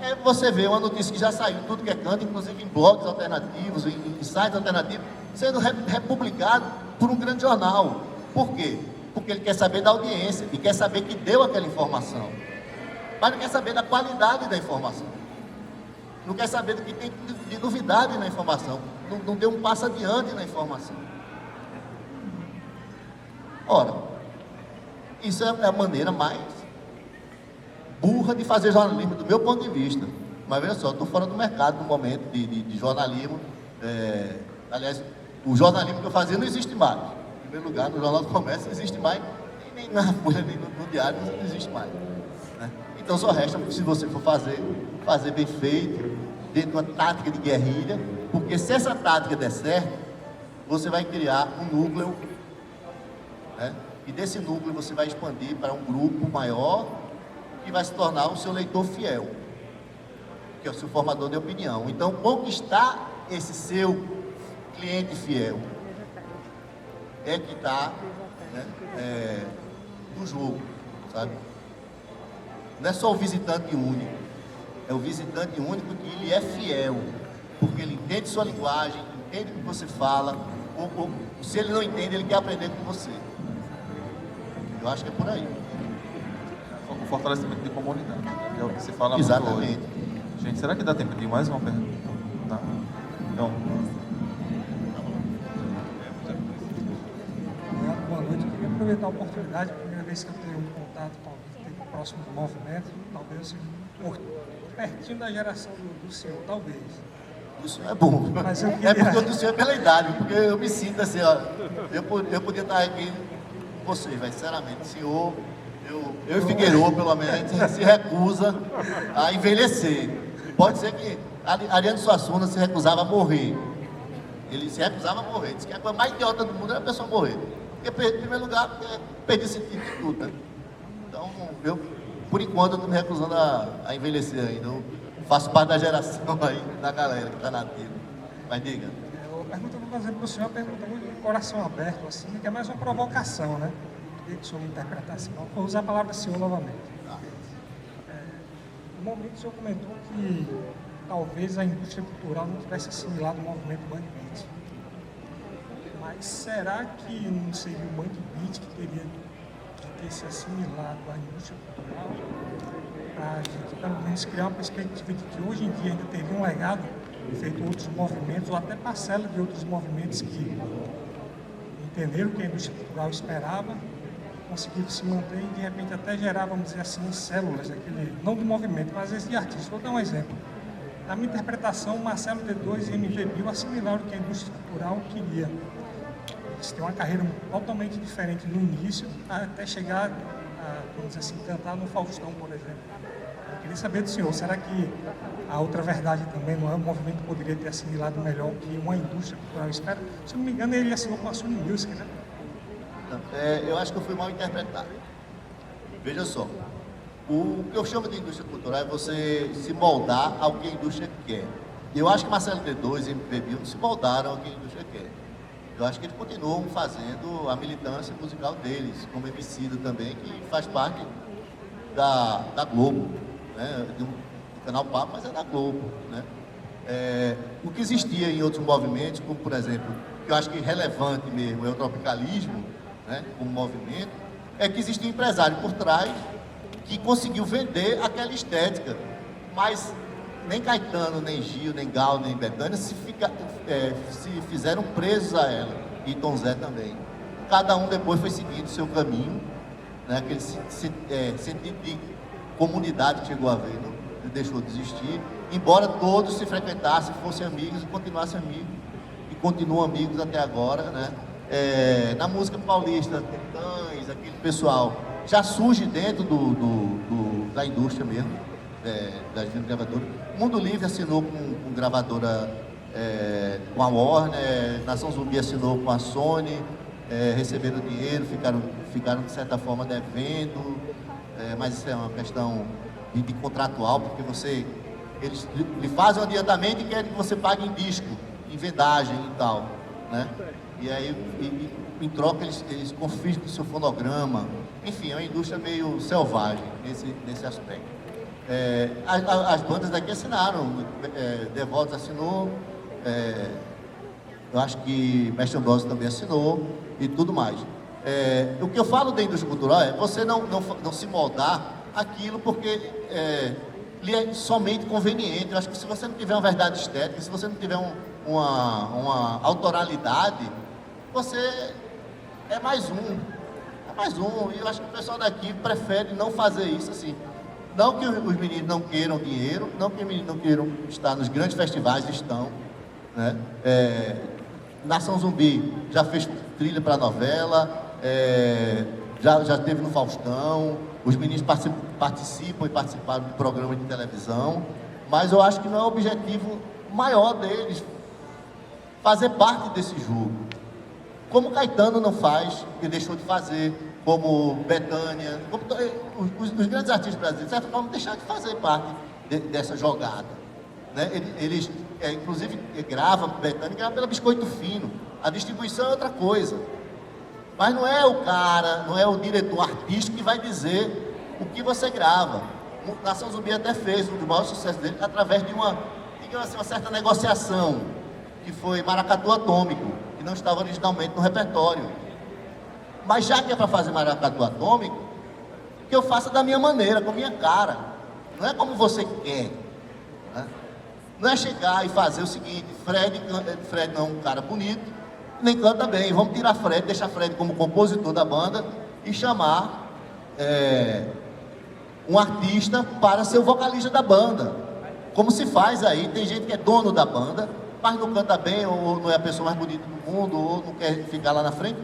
é você ver uma notícia que já saiu, tudo que é canto, inclusive em blogs alternativos, em sites alternativos, sendo republicado por um grande jornal. Por quê? Porque ele quer saber da audiência, e quer saber que deu aquela informação. Mas não quer saber da qualidade da informação. Não quer saber do que tem de novidade na informação. Não deu um passo adiante na informação. Ora, isso é a maneira mais burra de fazer jornalismo, do meu ponto de vista. Mas veja só, estou fora do mercado no momento de jornalismo. Aliás, o jornalismo que eu fazia não existe mais. Em primeiro lugar, no Jornal do Comércio não existe mais nem na Folha, nem no Diário, não existe mais. Né? Então só resta, se você for fazer bem feito, dentro de uma tática de guerrilha, porque se essa tática der certo, você vai criar um núcleo, né? E desse núcleo você vai expandir para um grupo maior, que vai se tornar o seu leitor fiel, que é o seu formador de opinião. Então, conquistar esse seu cliente fiel é que está, né, no jogo, sabe? Não é só o visitante único, é o visitante único que ele é fiel, porque ele entende sua linguagem, entende o que você fala, ou se ele não entende, ele quer aprender com você. Eu acho que é por aí. O fortalecimento de comunidade, que é o que se fala Exatamente. muito hoje. Gente, será que dá tempo de mais uma pergunta? Tá. Então, Boa noite, eu queria aproveitar a oportunidade, primeira vez que eu tenho um contato com alguém próximo do movimento, talvez eu seja pertinho da geração do senhor, talvez. O senhor é bom. Mas eu É queria... porque o do senhor é pela idade, porque eu me sinto assim, ó, eu podia estar aqui com vocês, velho, sinceramente, o senhor, eu e Figueiredo, pelo menos, a gente se recusa a envelhecer. Pode ser que Ariano Suassuna se recusava a morrer. Ele se recusava a morrer. Disse que a coisa mais idiota do mundo era a pessoa morrer. Porque, em primeiro lugar, perdi sentido de tudo, né? Então, eu, por enquanto, eu estou me recusando a envelhecer ainda. Eu faço parte da geração aí, da galera que está nativa. Mas diga. A pergunta que eu vou fazer para o senhor é uma pergunta muito de coração aberto, assim, que é mais uma provocação, né? Queria que o senhor me interpretasse. Não vou usar a palavra senhor novamente. No momento, o senhor comentou que talvez a indústria cultural não tivesse assimilado o movimento Bang Beat. Mas será que não seria o Bang Beat que teria que ter se assimilado à indústria cultural para a gente, pelo menos, criar uma perspectiva de que hoje em dia ainda teria um legado feito outros movimentos, ou até parcela de outros movimentos que entenderam o que a indústria cultural esperava, conseguiram se manter e de repente até gerar, vamos dizer assim, células, daquele, não do movimento, mas às vezes de artistas. Vou dar um exemplo. Na minha interpretação, Marcelo D2 e MV Bill assimilaram o que a indústria cultural queria. Eles têm uma carreira totalmente diferente no início, até chegar a, vamos dizer assim, cantar no Faustão, por exemplo. Eu queria saber do senhor, será que a outra verdade também não é? O movimento poderia ter assimilado melhor o que uma indústria cultural espera? Se não me engano, ele assinou com a Sony Music, né? Eu acho que eu fui mal interpretado. Veja só, o que eu chamo de indústria cultural é você se moldar ao que a indústria quer. Eu acho que Marcelo D2 e MV Bill não se moldaram ao que a indústria quer. Eu acho que eles continuam fazendo a militância musical deles, como Emicida também, que faz parte da Globo, né? do canal Papo, mas é da Globo. Né? O que existia em outros movimentos, como por exemplo, que eu acho que é relevante mesmo, é o tropicalismo, né, como movimento, é que existia um empresário por trás que conseguiu vender aquela estética, mas nem Caetano, nem Gil, nem Gal, nem Bethânia se fizeram presos a ela, e Tom Zé também. Cada um depois foi seguindo o seu caminho, né, aquele sentido de comunidade que chegou a haver, não deixou de existir, embora todos se frequentassem, fossem amigos e continuassem amigos, e continuam amigos até agora, né? Na música paulista, Titãs, aquele pessoal, já surge dentro da indústria mesmo, das gravadoras. Mundo Livre assinou com gravadora, com a Warner, Nação Zumbi assinou com a Sony, receberam dinheiro, ficaram de certa forma devendo, mas isso é uma questão de contratual, porque eles lhe fazem um adiantamento e querem que você pague em disco, em vendagem e tal, né? E aí, em troca, eles confiscam o seu fonograma. Enfim, é uma indústria meio selvagem nesse aspecto. As bandas daqui assinaram, Devotos assinou, eu acho que Mestre Ambrosio também assinou e tudo mais. O que eu falo da indústria cultural é você não se moldar aquilo porque lhe é somente conveniente. Eu acho que se você não tiver uma verdade estética, se você não tiver uma autoralidade, você é mais um. E eu acho que o pessoal daqui prefere não fazer isso assim. Não que os meninos não queiram dinheiro, não que os meninos não queiram estar nos grandes festivais, estão. Né? Nação Zumbi já fez trilha para novela, já esteve no Faustão, os meninos participam e participaram de programas de televisão, mas eu acho que não é o objetivo maior deles fazer parte desse jogo. Como Caetano não faz e deixou de fazer, como Bethânia, como os grandes artistas brasileiros, de certa forma, deixaram de fazer parte dessa jogada. Né? Eles inclusive, gravam Bethânia, grava pela Biscoito Fino. A distribuição é outra coisa. Mas não é o cara, não é o diretor artístico que vai dizer o que você grava. Nação Zumbi até fez um dos maiores sucessos dele através de uma certa negociação, que foi Maracatu Atômico, que não estava originalmente no repertório. Mas já que é para fazer Maracatu Atômico, que eu faça da minha maneira, com a minha cara. Não é como você quer. Né? Não é chegar e fazer o seguinte: Fred não é um cara bonito, nem canta bem, vamos tirar Fred, deixar Fred como compositor da banda e chamar um artista para ser o vocalista da banda. Como se faz aí, tem gente que é dono da banda, mas não canta bem, ou não é a pessoa mais bonita do mundo, ou não quer ficar lá na frente,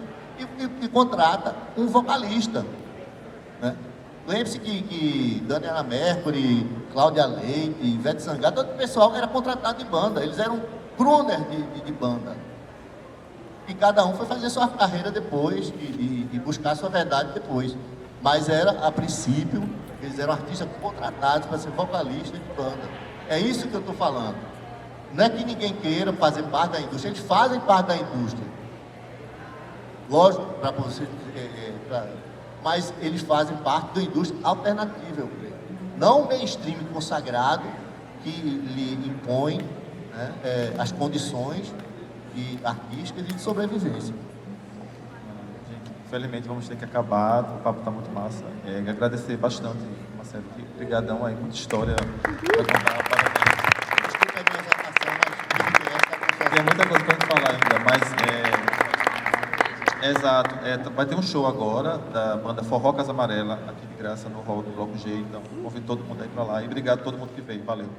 e contrata um vocalista. Né? Lembre-se que Daniela Mercury, Cláudia Leite, Ivete Sangalo, todo o pessoal era contratado de banda, eles eram crooner de banda. E cada um foi fazer sua carreira depois, e buscar sua verdade depois. Mas a princípio, eles eram artistas contratados para ser vocalista de banda. É isso que eu estou falando. Não é que ninguém queira fazer parte da indústria, eles fazem parte da indústria. Lógico, para você, mas eles fazem parte da indústria alternativa, eu creio. Não o mainstream consagrado que lhe impõe, né, as condições artísticas e de sobrevivência. Infelizmente vamos ter que acabar, o papo está muito massa. Agradecer bastante, Marcelo. Obrigadão aí, muita história para contar. Parabéns. Desculpa a minha exaltação, mas tem muita coisa para a gente falar ainda, mas exato. Vai ter um show agora da banda Forró Casa Amarela, aqui de graça no hall do Bloco G, então convido todo mundo aí para lá. E obrigado a todo mundo que veio. Valeu.